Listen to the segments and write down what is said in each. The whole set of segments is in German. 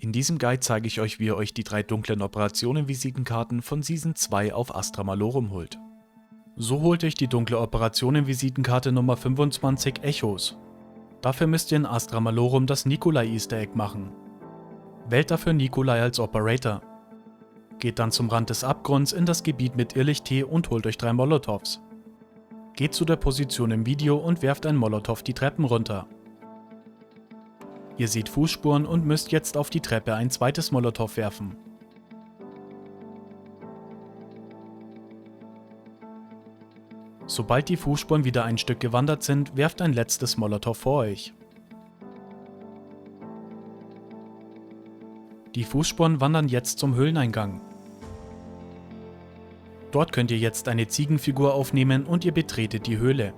In diesem Guide zeige ich euch, wie ihr euch die 3 dunklen Operationen-Visitenkarten von Season 2 auf Astra Malorum holt. So holt euch die dunkle Operationen-Visitenkarte Nummer 25 Echos. Dafür müsst ihr in Astra Malorum das Nikolai Easter Egg machen. Wählt dafür Nikolai als Operator. Geht dann zum Rand des Abgrunds in das Gebiet mit Irrlicht-T und holt euch 3 Molotovs. Geht zu der Position im Video und werft ein Molotow die Treppen runter. Ihr seht Fußspuren und müsst jetzt auf die Treppe ein zweites Molotow werfen. Sobald die Fußspuren wieder ein Stück gewandert sind, werft ein letztes Molotow vor euch. Die Fußspuren wandern jetzt zum Höhleneingang. Dort könnt ihr jetzt eine Ziegenfigur aufnehmen und ihr betretet die Höhle.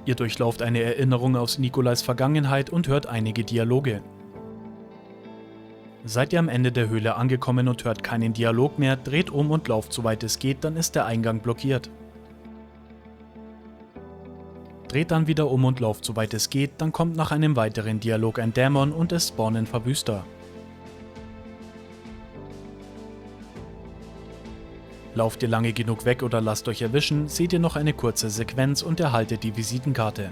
Ihr durchlauft eine Erinnerung aus Nikolais Vergangenheit und hört einige Dialoge. Seid ihr am Ende der Höhle angekommen und hört keinen Dialog mehr, dreht um und lauft soweit es geht, dann ist der Eingang blockiert. Dreht dann wieder um und lauft soweit es geht, dann kommt nach einem weiteren Dialog ein Dämon und es spawnen Verwüster. Lauft ihr lange genug weg oder lasst euch erwischen, seht ihr noch eine kurze Sequenz und erhaltet die Visitenkarte.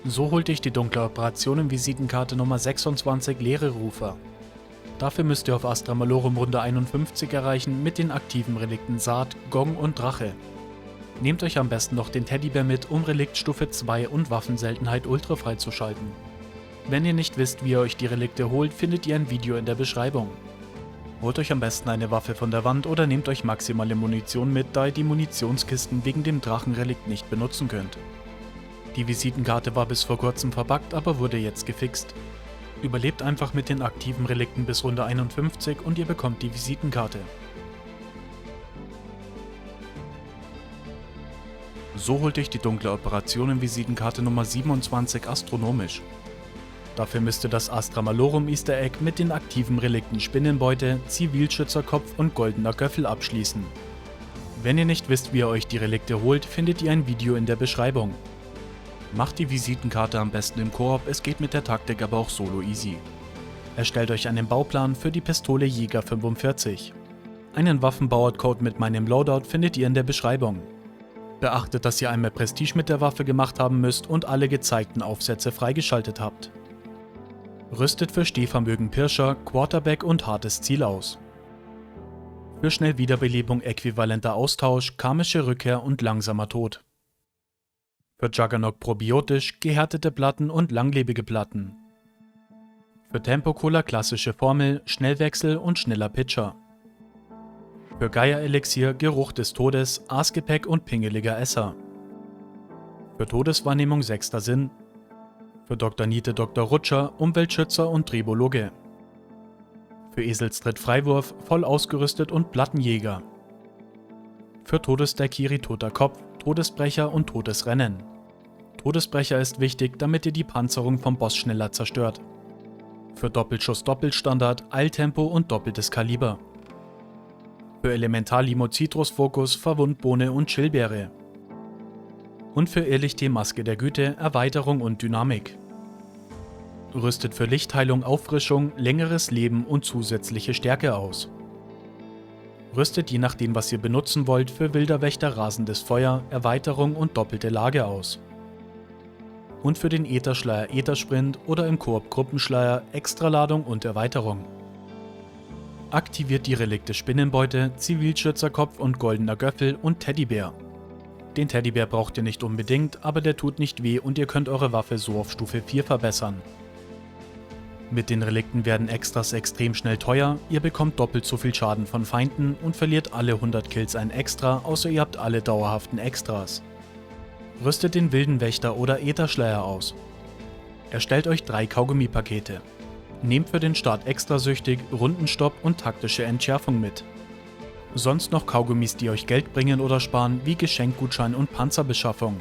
So holt euch die dunkle Operationen-Visitenkarte Nummer 26 Leere Rufer. Dafür müsst ihr auf Astra Malorum Runde 51 erreichen mit den aktiven Relikten Saat, Gong und Drache. Nehmt euch am besten noch den Teddybär mit, um Reliktstufe 2 und Waffenseltenheit Ultra freizuschalten. Wenn ihr nicht wisst, wie ihr euch die Relikte holt, findet ihr ein Video in der Beschreibung. Holt euch am besten eine Waffe von der Wand oder nehmt euch maximale Munition mit, da ihr die Munitionskisten wegen dem Drachenrelikt nicht benutzen könnt. Die Visitenkarte war bis vor kurzem verbuggt, aber wurde jetzt gefixt. Überlebt einfach mit den aktiven Relikten bis Runde 51 und ihr bekommt die Visitenkarte. So holt euch die dunkle Operationen-Visitenkarte Nummer 27 astronomisch. Dafür müsst ihr das Astra Malorum Easter Egg mit den aktiven Relikten Spinnenbeute, Zivilschützerkopf und goldener Göffel abschließen. Wenn ihr nicht wisst, wie ihr euch die Relikte holt, findet ihr ein Video in der Beschreibung. Macht die Visitenkarte am besten im Koop, es geht mit der Taktik aber auch solo easy. Erstellt euch einen Bauplan für die Pistole Jäger 45. Einen Waffenbauer-Code mit meinem Loadout findet ihr in der Beschreibung. Beachtet, dass ihr einmal Prestige mit der Waffe gemacht haben müsst und alle gezeigten Aufsätze freigeschaltet habt. Rüstet für Stehvermögen Pirscher, Quarterback und hartes Ziel aus. Für Schnellwiederbelebung äquivalenter Austausch, karmische Rückkehr und langsamer Tod. Für Juggernog probiotisch, gehärtete Platten und langlebige Platten. Für Tempo-Cola klassische Formel, Schnellwechsel und schneller Pitcher. Für Gaia-Elixier, Geruch des Todes, Aasgepäck und pingeliger Esser. Für Todeswahrnehmung 6. Sinn. Für Dr. Niete Dr. Rutscher, Umweltschützer und Tribologe. Für Eselstritt Freiwurf, voll ausgerüstet und Plattenjäger. Für Todesdaikiri Toter Kopf, Todesbrecher und Todesrennen. Todesbrecher ist wichtig, damit ihr die Panzerung vom Boss schneller zerstört. Für Doppelschuss Doppelstandard, Eiltempo und doppeltes Kaliber. Für Elementar-Limo Citrusfokus, Verwundbohne und Chillbeere. Und für Irrlicht-T Maske der Güte, Erweiterung und Dynamik. Rüstet für Lichtheilung, Auffrischung, längeres Leben und zusätzliche Stärke aus. Rüstet je nachdem, was ihr benutzen wollt, für Wilderwächter rasendes Feuer, Erweiterung und doppelte Lage aus. Und für den Ätherschleier Äthersprint oder im Koop Gruppenschleier Extraladung und Erweiterung. Aktiviert die Relikte Spinnenbeute, Zivilschützerkopf und goldener Göffel und Teddybär. Den Teddybär braucht ihr nicht unbedingt, aber der tut nicht weh und ihr könnt eure Waffe so auf Stufe 4 verbessern. Mit den Relikten werden Extras extrem schnell teuer, ihr bekommt doppelt so viel Schaden von Feinden und verliert alle 100 Kills ein Extra, außer ihr habt alle dauerhaften Extras. Rüstet den wilden Wächter oder Ätherschleier aus. Erstellt euch 3 Kaugummi-Pakete. Nehmt für den Start extrasüchtig, Rundenstopp und taktische Entschärfung mit. Sonst noch Kaugummis, die euch Geld bringen oder sparen, wie Geschenkgutschein und Panzerbeschaffung.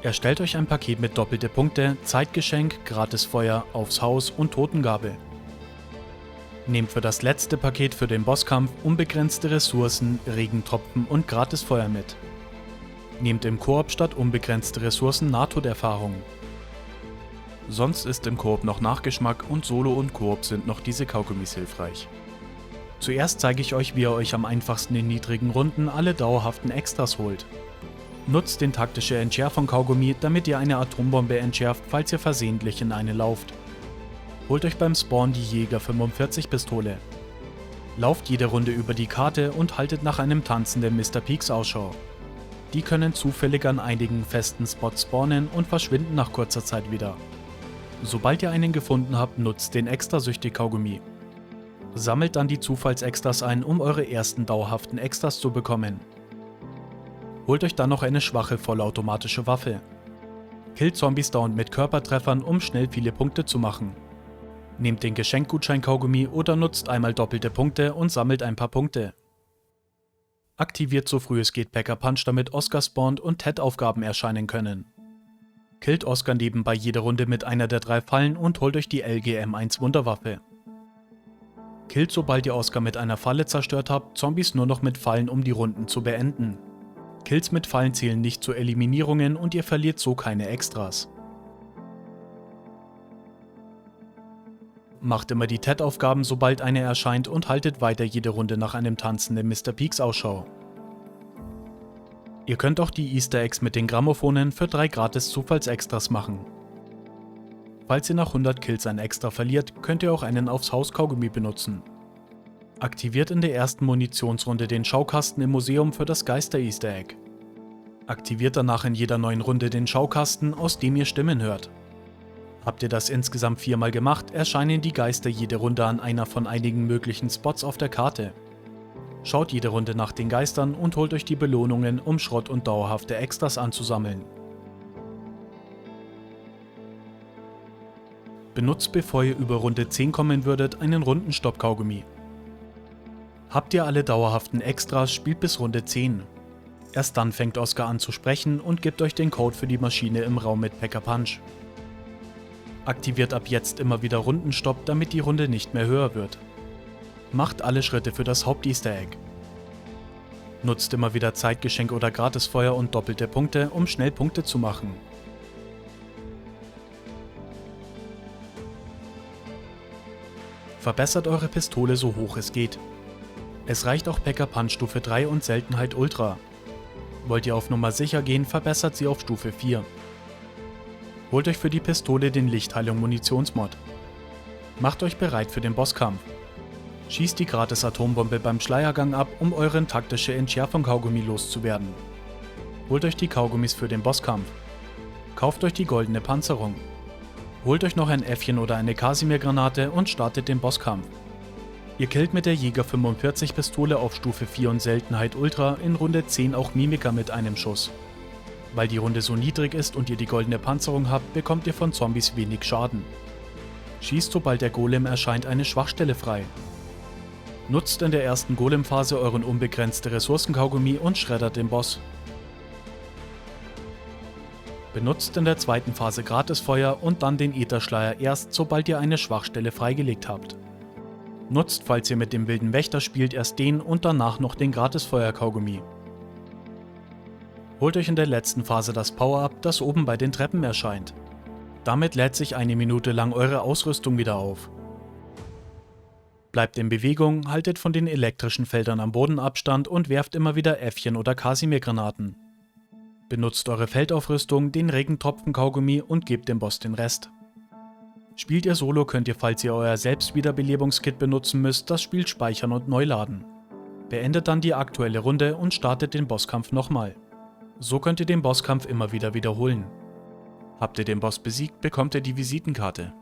Erstellt euch ein Paket mit doppelte Punkte, Zeitgeschenk, Gratisfeuer, aufs Haus und Totengabe. Nehmt für das letzte Paket für den Bosskampf unbegrenzte Ressourcen, Regentropfen und Gratisfeuer mit. Nehmt im Koop statt unbegrenzte Ressourcen Nahtoderfahrung. Sonst ist im Koop noch Nachgeschmack und Solo und Koop sind noch diese Kaugummis hilfreich. Zuerst zeige ich euch, wie ihr euch am einfachsten in niedrigen Runden alle dauerhaften Extras holt. Nutzt den taktische Entschärfung-Kaugummi, damit ihr eine Atombombe entschärft, falls ihr versehentlich in eine lauft. Holt euch beim Spawn die Jäger 45 Pistole. Lauft jede Runde über die Karte und haltet nach einem tanzenden Mr. Peaks Ausschau. Die können zufällig an einigen festen Spots spawnen und verschwinden nach kurzer Zeit wieder. Sobald ihr einen gefunden habt, nutzt den Extrasüchtig-Kaugummi. Sammelt dann die Zufallsextras ein, um eure ersten dauerhaften Extras zu bekommen. Holt euch dann noch eine schwache vollautomatische Waffe. Killt Zombies dauernd mit Körpertreffern, um schnell viele Punkte zu machen. Nehmt den Geschenkgutschein-Kaugummi oder nutzt einmal doppelte Punkte und sammelt ein paar Punkte. Aktiviert so früh es geht Packer Punch, damit Oscar spawnt und Ted-Aufgaben erscheinen können. Killt Oscar nebenbei jede Runde mit einer der 3 Fallen und holt euch die LGM-1 Wunderwaffe. Killt, sobald ihr Oscar mit einer Falle zerstört habt, Zombies nur noch mit Fallen, um die Runden zu beenden. Kills mit Fallen zählen nicht zu Eliminierungen und ihr verliert so keine Extras. Macht immer die Ted-Aufgaben, sobald eine erscheint und haltet weiter jede Runde nach einem tanzenden Mr. Peaks Ausschau. Ihr könnt auch die Easter Eggs mit den Grammophonen für 3 gratis Zufallsextras machen. Falls ihr nach 100 Kills ein Extra verliert, könnt ihr auch einen aufs Haus Kaugummi benutzen. Aktiviert in der ersten Munitionsrunde den Schaukasten im Museum für das Geister-Easter Egg. Aktiviert danach in jeder neuen Runde den Schaukasten, aus dem ihr Stimmen hört. Habt ihr das insgesamt 4-mal gemacht, erscheinen die Geister jede Runde an einer von einigen möglichen Spots auf der Karte. Schaut jede Runde nach den Geistern und holt euch die Belohnungen, um Schrott und dauerhafte Extras anzusammeln. Benutzt, bevor ihr über Runde 10 kommen würdet, einen Rundenstopp-Kaugummi. Habt ihr alle dauerhaften Extras, spielt bis Runde 10. Erst dann fängt Oscar an zu sprechen und gibt euch den Code für die Maschine im Raum mit Packer Punch. Aktiviert ab jetzt immer wieder Rundenstopp, damit die Runde nicht mehr höher wird. Macht alle Schritte für das Haupt-Easter Egg. Nutzt immer wieder Zeitgeschenk oder Gratisfeuer und doppelte Punkte, um schnell Punkte zu machen. Verbessert eure Pistole so hoch es geht. Es reicht auch Packer Punch Stufe 3 und Seltenheit Ultra. Wollt ihr auf Nummer sicher gehen, verbessert sie auf Stufe 4. Holt euch für die Pistole den Lichtheilung Munitionsmod. Macht euch bereit für den Bosskampf. Schießt die gratis Atombombe beim Schleiergang ab, um euren taktische Entschärfung Kaugummi loszuwerden. Holt euch die Kaugummis für den Bosskampf. Kauft euch die goldene Panzerung. Holt euch noch ein Äffchen oder eine Kasimir-Granate und startet den Bosskampf. Ihr killt mit der Jäger 45 Pistole auf Stufe 4 und Seltenheit Ultra in Runde 10 auch Mimiker mit einem Schuss. Weil die Runde so niedrig ist und ihr die goldene Panzerung habt, bekommt ihr von Zombies wenig Schaden. Schießt, sobald der Golem erscheint, eine Schwachstelle frei. Nutzt in der ersten Golem-Phase euren unbegrenzte Ressourcenkaugummi und schreddert den Boss. Benutzt in der zweiten Phase Gratisfeuer und dann den Ätherschleier erst, sobald ihr eine Schwachstelle freigelegt habt. Nutzt, falls ihr mit dem wilden Wächter spielt, erst den und danach noch den Gratisfeuer-Kaugummi. Holt euch in der letzten Phase das Power-Up, das oben bei den Treppen erscheint. Damit lädt sich eine Minute lang eure Ausrüstung wieder auf. Bleibt in Bewegung, haltet von den elektrischen Feldern am Boden Abstand und werft immer wieder Äffchen oder Kasimir-Granaten. Benutzt eure Feldaufrüstung, den Regentropfen-Kaugummi und gebt dem Boss den Rest. Spielt ihr Solo, könnt ihr, falls ihr euer Selbstwiederbelebungskit benutzen müsst, das Spiel speichern und neu laden. Beendet dann die aktuelle Runde und startet den Bosskampf nochmal. So könnt ihr den Bosskampf immer wieder wiederholen. Habt ihr den Boss besiegt, bekommt ihr die Visitenkarte.